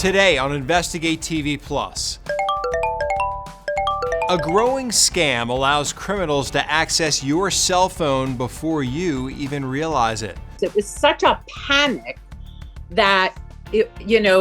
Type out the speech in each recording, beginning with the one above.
Today on Investigate TV Plus. A growing scam allows criminals to access your cell phone before you even realize it. It was such a panic that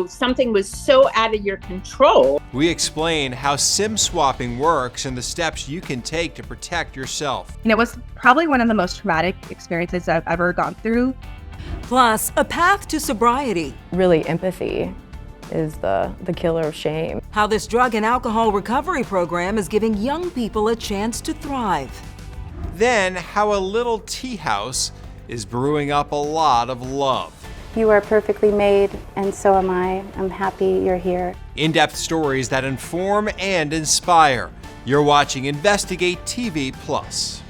something was so out of your control. We explain how SIM swapping works and the steps you can take to protect yourself. And it was probably one of the most traumatic experiences I've ever gone through. Plus, a path to sobriety. Really, empathy is the killer of shame. How this drug and alcohol recovery program is giving young people a chance to thrive. Then, how a little tea house is brewing up a lot of love. You are perfectly made, and so am I. I'm happy you're here. In-depth stories that inform and inspire. You're watching Investigate TV Plus.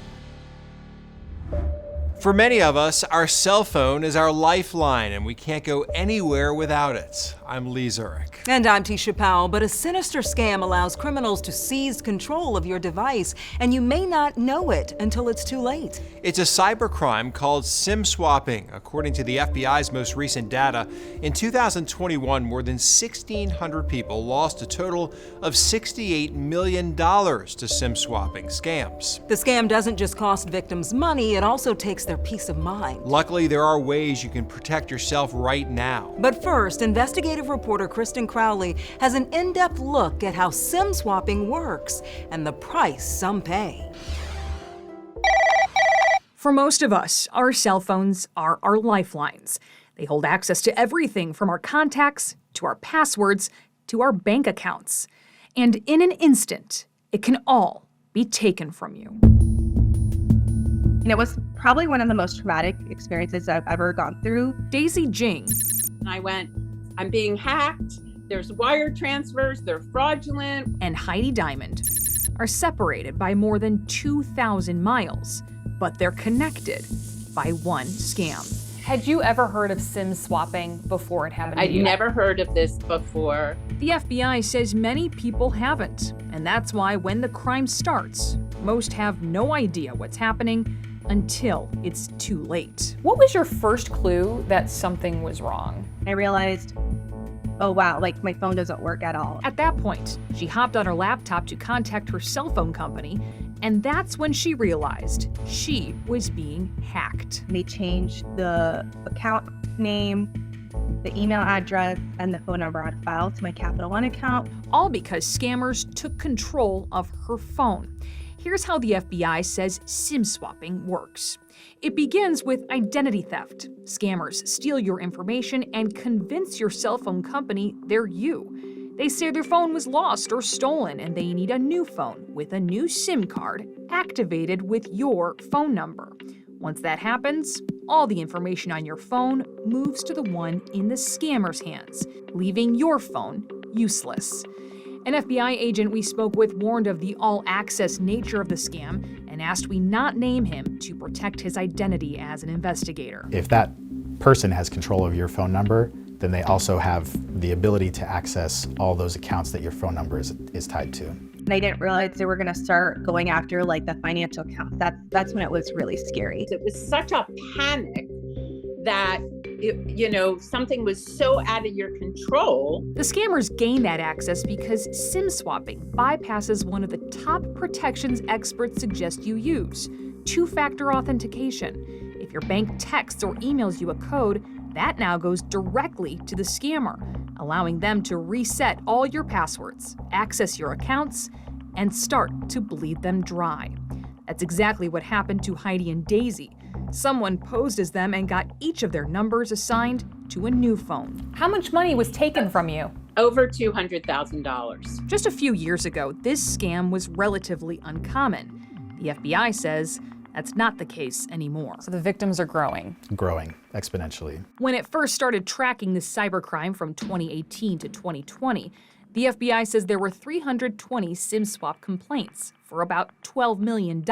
For many of us, our cell phone is our lifeline, and we can't go anywhere without it. I'm Lee Zurich. And I'm Tisha Powell, but a sinister scam allows criminals to seize control of your device, and you may not know it until it's too late. It's a cybercrime called SIM swapping. According to the FBI's most recent data, in 2021, more than 1,600 people lost a total of $68 million to SIM swapping scams. The scam doesn't just cost victims money, it also takes their peace of mind. Luckily, there are ways you can protect yourself right now. But first, investigative reporter Kristen Crowley has an in-depth look at how SIM swapping works and the price some pay. For most of us, our cell phones are our lifelines. They hold access to everything from our contacts, to our passwords, to our bank accounts. And in an instant, it can all be taken from you. And it was probably one of the most traumatic experiences I've ever gone through. Daisy Jing. And I went, I'm being hacked. There's wire transfers. They're fraudulent. And Heidi Diamond are separated by more than 2,000 miles, but they're connected by one scam. Had you ever heard of SIM swapping before it happened to I'd you? never heard of this before. The FBI says many people haven't, and that's why when the crime starts, most have no idea what's happening until it's too late. What was your first clue that something was wrong? I realized, oh wow, like my phone doesn't work at all. At that point, she hopped on her laptop to contact her cell phone company, and that's when she realized she was being hacked. They changed the account name, the email address, and the phone number on file to my Capital One account. All because scammers took control of her phone. Here's how the FBI says SIM swapping works. It begins with identity theft. Scammers steal your information and convince your cell phone company they're you. They say their phone was lost or stolen and they need a new phone with a new SIM card activated with your phone number. Once that happens, all the information on your phone moves to the one in the scammer's hands, leaving your phone useless. An FBI agent we spoke with warned of the all-access nature of the scam and asked we not name him to protect his identity as an investigator. If that person has control of your phone number, then they also have the ability to access all those accounts that your phone number is tied to. And I didn't realize they were gonna start going after like the financial accounts. That's when it was really scary. It was such a panic that something was so out of your control. The scammers gain that access because SIM swapping bypasses one of the top protections experts suggest you use: two-factor authentication. If your bank texts or emails you a code, that now goes directly to the scammer, allowing them to reset all your passwords, access your accounts, and start to bleed them dry. That's exactly what happened to Heidi and Daisy. Someone posed as them and got each of their numbers assigned to a new phone. How much money was taken from you? Over $200,000. Just a few years ago, this scam was relatively uncommon. The FBI says that's not the case anymore. So the victims are growing. Growing exponentially. When it first started tracking this cybercrime from 2018 to 2020, the FBI says there were 320 SIM swap complaints for about $12 million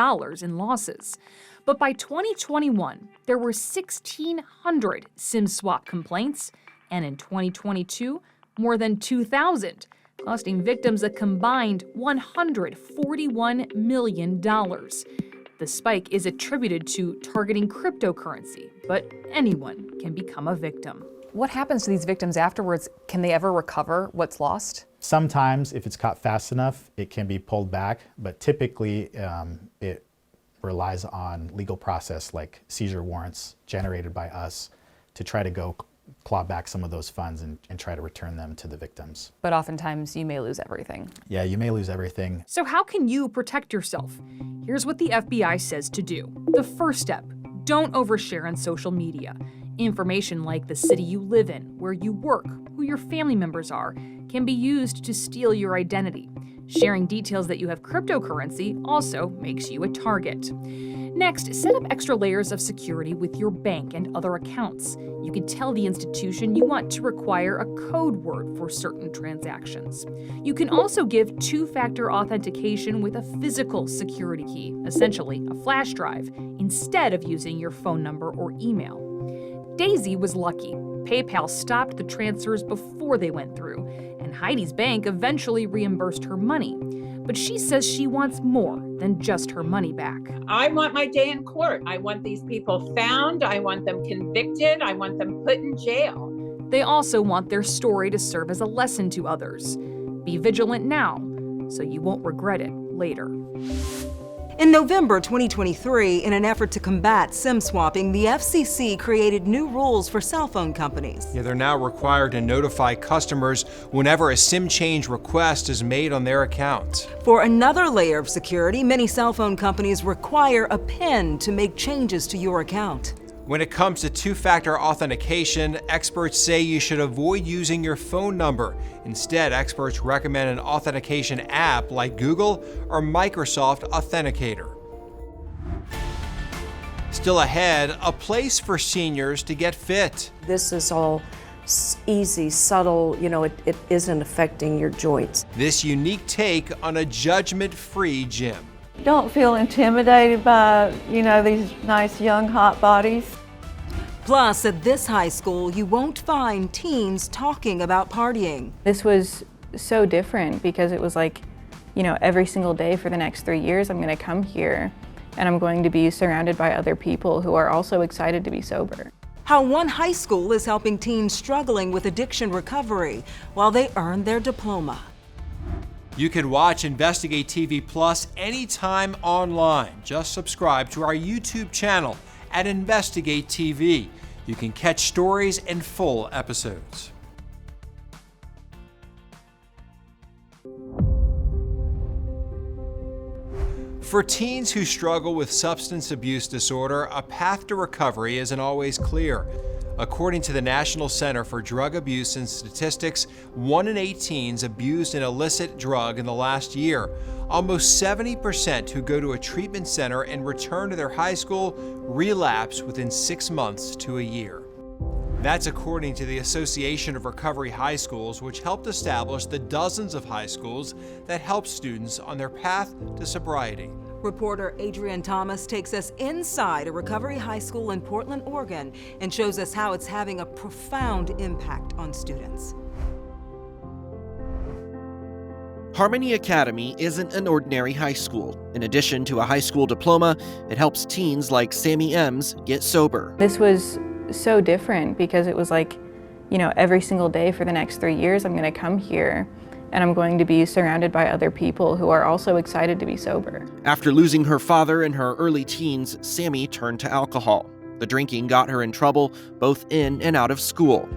in losses. But by 2021, there were 1,600 SIM swap complaints, and in 2022, more than 2,000, costing victims a combined $141 million. The spike is attributed to targeting cryptocurrency, but anyone can become a victim. What happens to these victims afterwards? Can they ever recover what's lost? Sometimes, if it's caught fast enough, it can be pulled back, but typically it relies on legal process like seizure warrants generated by us to try to go claw back some of those funds and try to return them to the victims. But oftentimes you may lose everything. Yeah, you may lose everything. So how can you protect yourself? Here's what the FBI says to do. The first step, don't overshare on social media. Information like the city you live in, where you work, who your family members are, can be used to steal your identity. Sharing details that you have cryptocurrency also makes you a target. Next, set up extra layers of security with your bank and other accounts. You can tell the institution you want to require a code word for certain transactions. You can also give two-factor authentication with a physical security key, essentially a flash drive, instead of using your phone number or email. Daisy was lucky. PayPal stopped the transfers before they went through, and Heidi's bank eventually reimbursed her money. But she says she wants more than just her money back. I want my day in court. I want these people found. I want them convicted. I want them put in jail. They also want their story to serve as a lesson to others. Be vigilant now, so you won't regret it later. In November 2023, in an effort to combat SIM swapping, the FCC created new rules for cell phone companies. Yeah, they're now required to notify customers whenever a SIM change request is made on their account. For another layer of security, many cell phone companies require a PIN to make changes to your account. When it comes to two-factor authentication, experts say you should avoid using your phone number. Instead, experts recommend an authentication app like Google or Microsoft Authenticator. Still ahead, a place for seniors to get fit. This is all easy, subtle, it isn't affecting your joints. This unique take on a judgment-free gym. Don't feel intimidated by, these nice young hot bodies. Plus, at this high school, you won't find teens talking about partying. This was so different because it was like, every single day for the next 3 years, I'm going to come here and I'm going to be surrounded by other people who are also excited to be sober. How one high school is helping teens struggling with addiction recovery while they earn their diploma. You can watch Investigate TV Plus anytime online. Just subscribe to our YouTube channel at Investigate TV. You can catch stories and full episodes. For teens who struggle with substance abuse disorder, a path to recovery isn't always clear. According to the National Center for Drug Abuse and Statistics, 1 in 8 teens abused an illicit drug in the last year. Almost 70% who go to a treatment center and return to their high school relapse within 6 months to a year. That's according to the Association of Recovery High Schools, which helped establish the dozens of high schools that help students on their path to sobriety. Reporter Adrienne Thomas takes us inside a recovery high school in Portland, Oregon, and shows us how it's having a profound impact on students. Harmony Academy isn't an ordinary high school. In addition to a high school diploma, it helps teens like Sammy Ems get sober. This was so different because it was like, every single day for the next 3 years, I'm going to come here and I'm going to be surrounded by other people who are also excited to be sober. After losing her father in her early teens, Sammy turned to alcohol. The drinking got her in trouble, both in and out of school.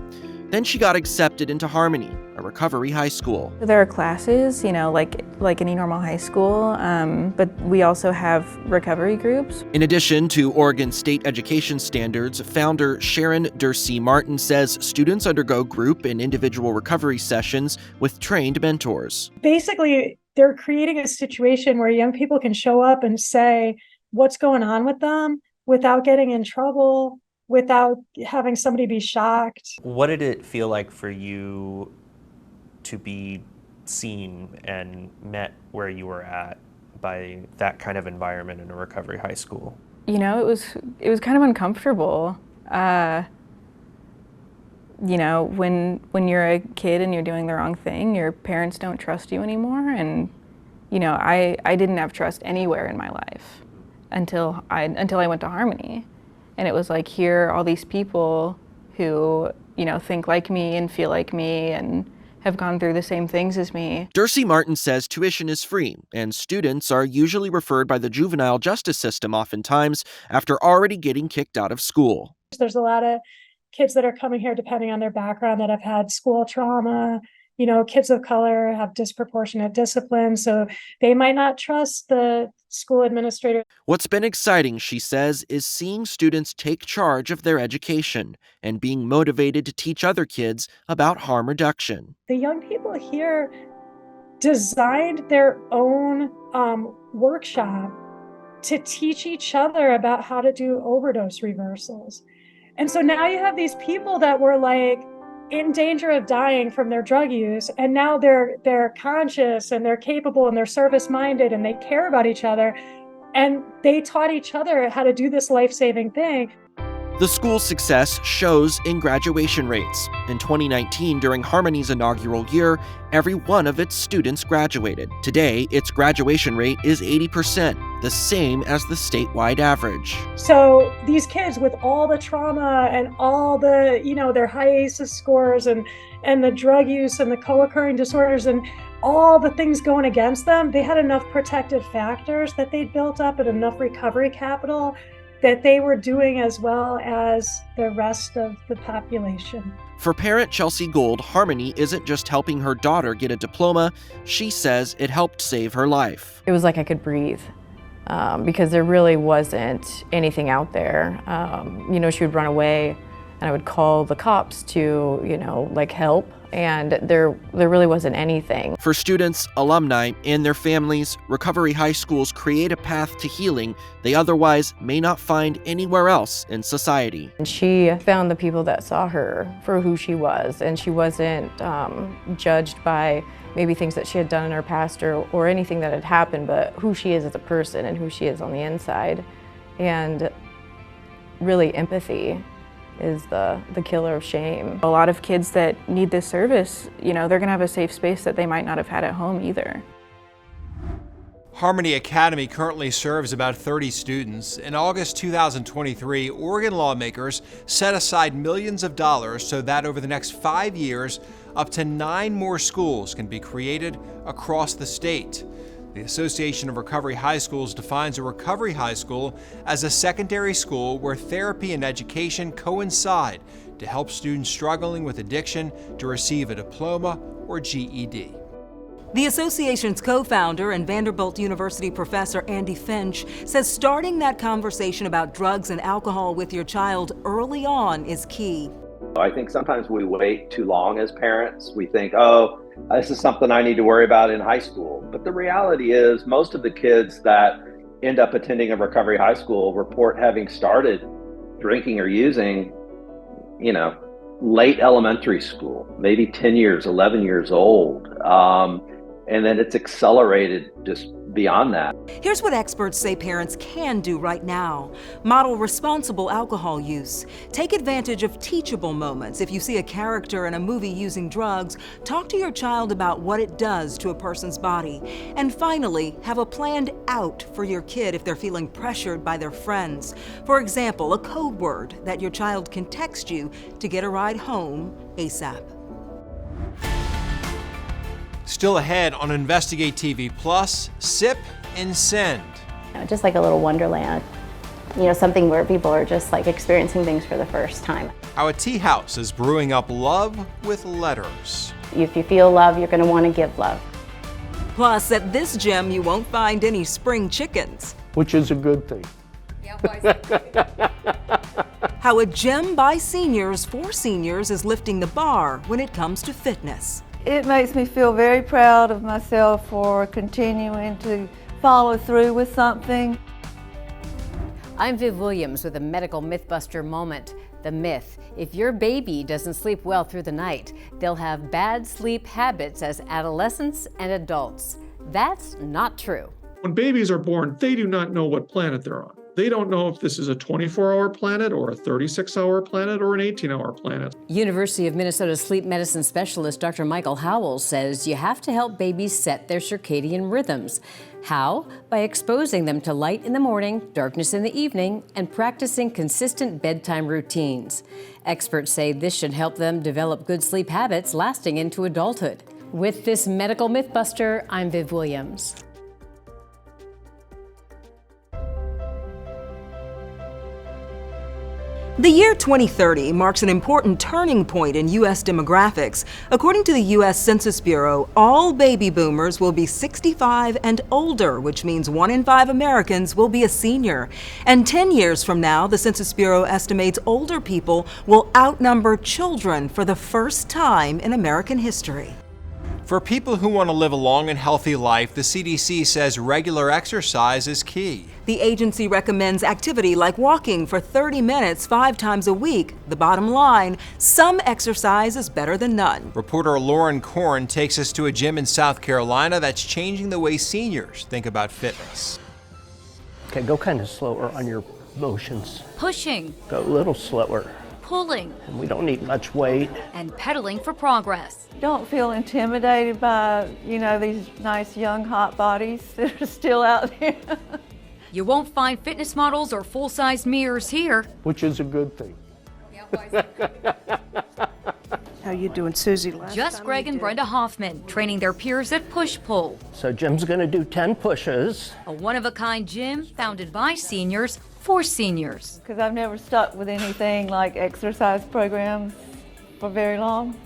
Then she got accepted into Harmony, a recovery high school. There are classes, like any normal high school, but we also have recovery groups. In addition to Oregon State education standards, founder Sharon Dursey Martin says students undergo group and individual recovery sessions with trained mentors. Basically, they're creating a situation where young people can show up and say what's going on with them without getting in trouble, without having somebody be shocked. What did it feel like for you to be seen and met where you were at by that kind of environment in a recovery high school? It was kind of uncomfortable. When you're a kid and you're doing the wrong thing, your parents don't trust you anymore. And, I didn't have trust anywhere in my life until I went to Harmony. And it was like, here are all these people who, you know, think like me and feel like me and have gone through the same things as me. Dercy Martin says tuition is free, and students are usually referred by the juvenile justice system oftentimes after already getting kicked out of school. There's a lot of kids that are coming here depending on their background that have had school trauma. You know, kids of color have disproportionate discipline, so they might not trust the school administrator. What's been exciting, she says, is seeing students take charge of their education and being motivated to teach other kids about harm reduction. The young people here designed their own workshop to teach each other about how to do overdose reversals. And so now you have these people that were like in danger of dying from their drug use, and now they're conscious and they're capable and they're service-minded and they care about each other, and they taught each other how to do this life-saving thing. The school's success shows in graduation rates. In 2019, during Harmony's inaugural year, every one of its students graduated. Today, its graduation rate is 80%, the same as the statewide average. So these kids with all the trauma and all the, you know, their high ACEs scores and the drug use and the co-occurring disorders and all the things going against them, they had enough protective factors that they'd built up and enough recovery capital that they were doing as well as the rest of the population. For parent Chelsea Gold, Harmony isn't just helping her daughter get a diploma. She says it helped save her life. It was like I could breathe because there really wasn't anything out there. You know, she would run away and I would call the cops to, you know, like help. And there really wasn't anything. For students, alumni, and their families, recovery high schools create a path to healing they otherwise may not find anywhere else in society. And she found the people that saw her for who she was, and she wasn't judged by maybe things that she had done in her past or anything that had happened, but who she is as a person and who she is on the inside. And really empathy is the killer of shame. A lot of kids that need this service, you know, they're gonna have a safe space that they might not have had at home either. Harmony Academy currently serves about 30 students. In August 2023, Oregon lawmakers set aside millions of dollars so that over the next 5 years, up to 9 more schools can be created across the state. The Association of Recovery High Schools defines a recovery high school as a secondary school where therapy and education coincide to help students struggling with addiction to receive a diploma or GED. The association's co-founder and Vanderbilt University professor Andy Finch says starting that conversation about drugs and alcohol with your child early on is key. I think sometimes we wait too long as parents. We think, oh, this is something I need to worry about in high school. But the reality is most of the kids that end up attending a recovery high school report having started drinking or using, you know, late elementary school, maybe 10 years, 11 years old. And then it's accelerated just beyond that. Here's what experts say parents can do right now. Model responsible alcohol use. Take advantage of teachable moments. If you see a character in a movie using drugs, talk to your child about what it does to a person's body. And finally, have a planned out for your kid if they're feeling pressured by their friends. For example, a code word that your child can text you to get a ride home ASAP. Still ahead on Investigate TV Plus, Sip and Send. Just like a little wonderland, you know, something where people are just like experiencing things for the first time. How a tea house is brewing up love with letters. If you feel love, you're going to want to give love. Plus, at this gym, you won't find any spring chickens. Which is a good thing. How a gym by seniors for seniors is lifting the bar when it comes to fitness. It makes me feel very proud of myself for continuing to follow through with something. I'm Viv Williams with a medical Mythbuster moment. The myth: if your baby doesn't sleep well through the night, they'll have bad sleep habits as adolescents and adults. That's not true. When babies are born, they do not know what planet they're on. They don't know if this is a 24-hour planet or a 36-hour planet or an 18-hour planet. University of Minnesota sleep medicine specialist Dr. Michael Howell says you have to help babies set their circadian rhythms. How? By exposing them to light in the morning, darkness in the evening, and practicing consistent bedtime routines. Experts say this should help them develop good sleep habits lasting into adulthood. With this medical Mythbuster, I'm Viv Williams. The year 2030 marks an important turning point in U.S. demographics. According to the U.S. Census Bureau, all baby boomers will be 65 and older, which means 1 in 5 Americans will be a senior. And 10 years from now, the Census Bureau estimates older people will outnumber children for the first time in American history. For people who want to live a long and healthy life, the CDC says regular exercise is key. The agency recommends activity like walking for 30 minutes 5 times a week. The bottom line, some exercise is better than none. Reporter Lauren Korn takes us to a gym in South Carolina that's changing the way seniors think about fitness. Okay, go kind of slower on your motions. Pushing. Go a little slower. Pulling. And we don't need much weight. And pedaling for progress. Don't feel intimidated by, these nice young hot bodies that are still out there. You won't find fitness models or full-size mirrors here. Which is a good thing. How you doing, Susie? Just Greg and Brenda Hoffman training their peers at push-pull. So Jim's gonna do 10 pushes. A one-of-a-kind gym founded by seniors for seniors. Because I've never stuck with anything like exercise programs for very long.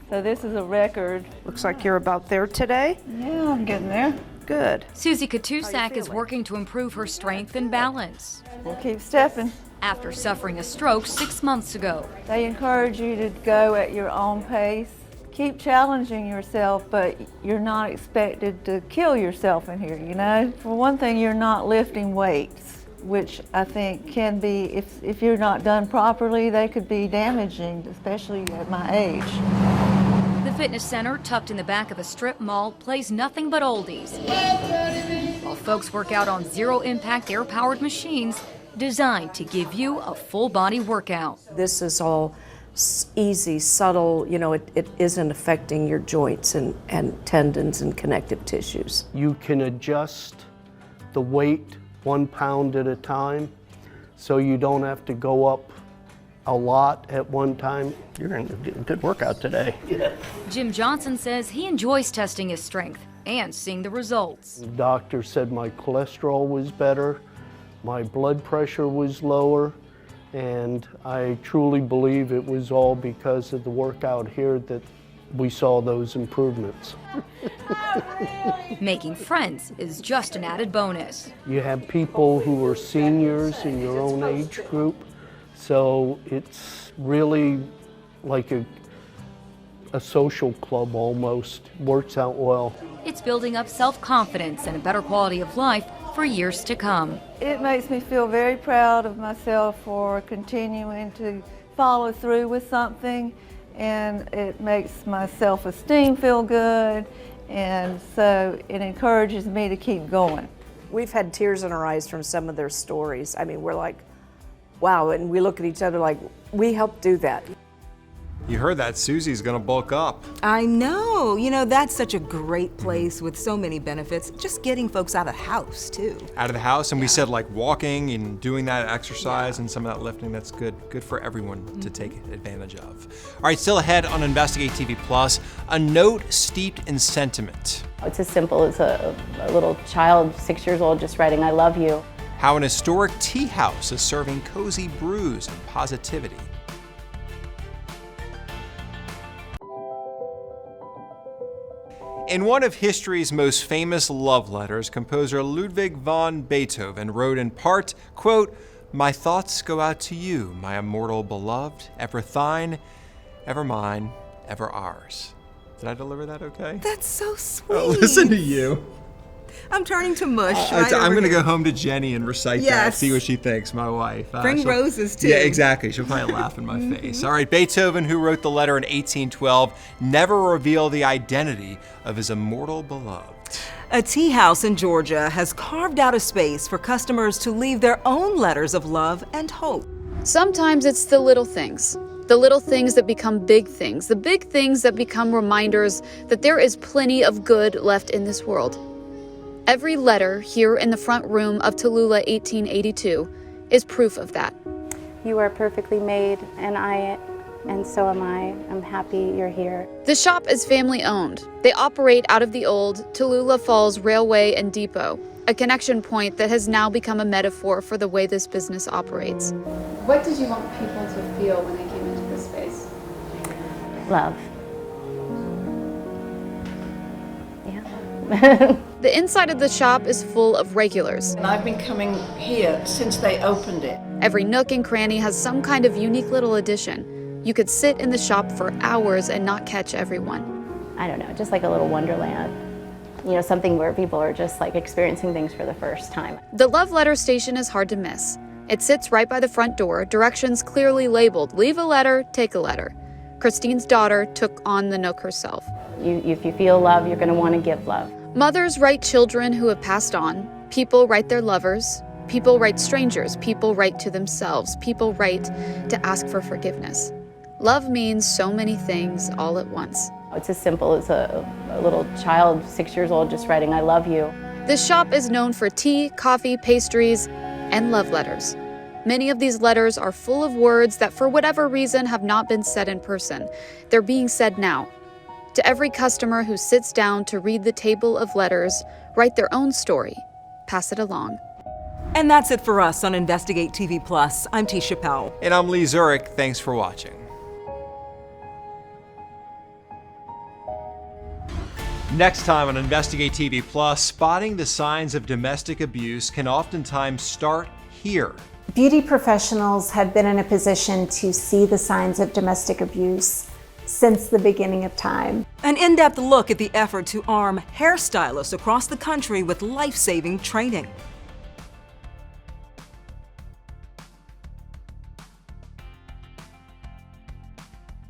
So this is a record. Looks like you're about there today. Yeah, I'm getting there. Good. Susie Katusak is working to improve her strength and balance. We'll keep stepping. After suffering a stroke 6 months ago. They encourage you to go at your own pace. Keep challenging yourself, but you're not expected to kill yourself in here, For one thing, you're not lifting weights, which I think can be, if you're not done properly, they could be damaging, especially at my age. The fitness center, tucked in the back of a strip mall, plays nothing but oldies. While folks work out on zero-impact air-powered machines designed to give you a full-body workout. This is all easy, subtle, it isn't affecting your joints and tendons and connective tissues. You can adjust the weight 1 pound at a time, so you don't have to go up a lot at one time. You're going to get a good workout today. Jim Johnson says he enjoys testing his strength and seeing the results. The doctor said my cholesterol was better, my blood pressure was lower, and I truly believe it was all because of the workout here that we saw those improvements. Making friends is just an added bonus. You have people who are seniors in your own age group, so it's really like a social club almost. Works out well. It's building up self-confidence and a better quality of life for years to come. It makes me feel very proud of myself for continuing to follow through with something, and it makes my self-esteem feel good, and so it encourages me to keep going. We've had tears in our eyes from some of their stories. I mean, we're like, wow, and we look at each other like, we helped do that. You heard that, Susie's gonna bulk up. I know, that's such a great place with so many benefits. Just getting folks out of the house, too. Out of the house, and we said like walking and doing that exercise and some of that lifting, that's good for everyone to take advantage of. All right, still ahead on Investigate TV Plus, a note steeped in sentiment. It's as simple as a little child, 6 years old, just writing, "I love you." How an historic tea house is serving cozy brews and positivity. In one of history's most famous love letters, composer Ludwig van Beethoven wrote in part, quote, "My thoughts go out to you, my immortal beloved, ever thine, ever mine, ever ours." Did I deliver that okay? That's so sweet. Oh, listen to you. I'm turning to mush. I'm going to go home to Jenny and recite that, Yes. see what she thinks, my wife. Bring roses, too. Yeah, exactly. She'll probably laugh in my face. All right, Beethoven, who wrote the letter in 1812, never revealed the identity of his immortal beloved. A tea house in Georgia has carved out a space for customers to leave their own letters of love and hope. Sometimes it's the little things that become big things, the big things that become reminders that there is plenty of good left in this world. Every letter here in the front room of Tallulah 1882 is proof of that. You are perfectly made, and so am I. I'm happy you're here. The shop is family owned. They operate out of the old Tallulah Falls Railway and Depot, a connection point that has now become a metaphor for the way this business operates. What did you want people to feel when they came into this space? Love. The inside of the shop is full of regulars. And I've been coming here since they opened it. Every nook and cranny has some kind of unique little addition. You could sit in the shop for hours and not catch everyone. I don't know, just like a little wonderland. You know, something where people are just like experiencing things for the first time. The love letter station is hard to miss. It sits right by the front door, directions clearly labeled, leave a letter, take a letter. Christine's daughter took on the nook herself. If you feel love, you're going to want to give love. Mothers write children who have passed on. People write their lovers. People write strangers. People write to themselves. People write to ask for forgiveness. Love means so many things all at once. It's as simple as a little child, 6 years old, just writing, I love you. This shop is known for tea, coffee, pastries, and love letters. Many of these letters are full of words that for whatever reason have not been said in person. They're being said now. To every customer who sits down to read the table of letters, write their own story, pass it along. And that's it for us on Investigate TV Plus. I'm Tisha Powell. And I'm Lee Zurich. Thanks for watching. Next time on Investigate TV Plus, spotting the signs of domestic abuse can oftentimes start here. Beauty professionals have been in a position to see the signs of domestic abuse since the beginning of time. An in-depth look at the effort to arm hairstylists across the country with life-saving training.